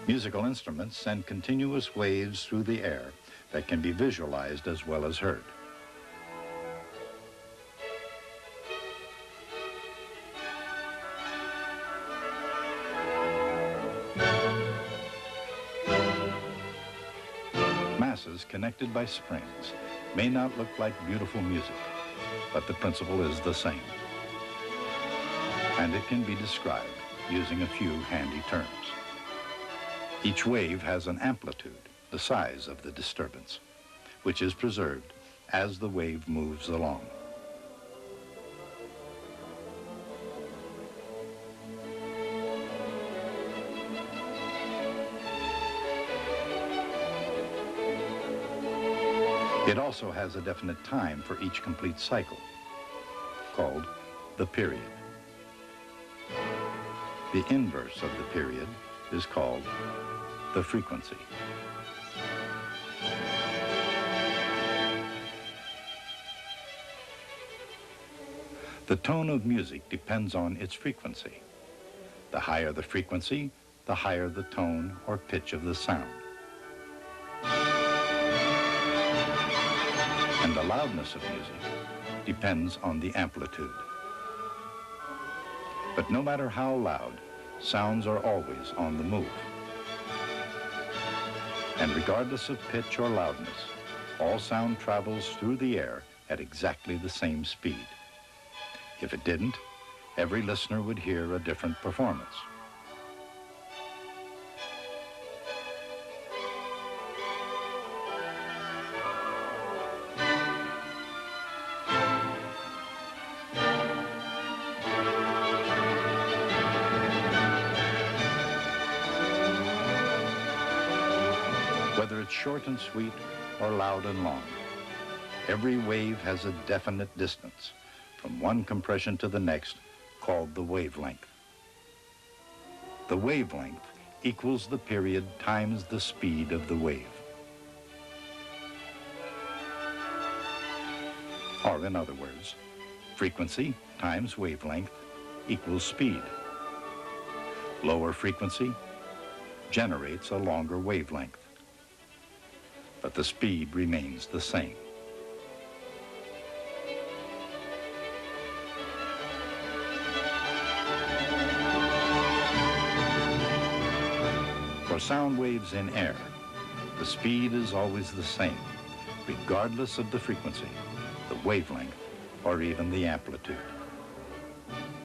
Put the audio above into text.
Musical instruments send continuous waves through the air that can be visualized as well as heard. Masses connected by springs may not look like beautiful music, but the principle is the same. And it can be described using a few handy terms. Each wave has an amplitude, the size of the disturbance, which is preserved as the wave moves along. It also has a definite time for each complete cycle, called the period. The inverse of the period is called the frequency. The tone of music depends on its frequency. The higher the frequency, the higher the tone or pitch of the sound. And the loudness of music depends on the amplitude. But no matter how loud, sounds are always on the move. And regardless of pitch or loudness, all sound travels through the air at exactly the same speed. If it didn't, every listener would hear a different performance. Whether it's short and sweet or loud and long, every wave has a definite distance from one compression to the next, called the wavelength. The wavelength equals the period times the speed of the wave. Or in other words, frequency times wavelength equals speed. Lower frequency generates a longer wavelength, but the speed remains the same. For sound waves in air, the speed is always the same, regardless of the frequency, the wavelength, or even the amplitude.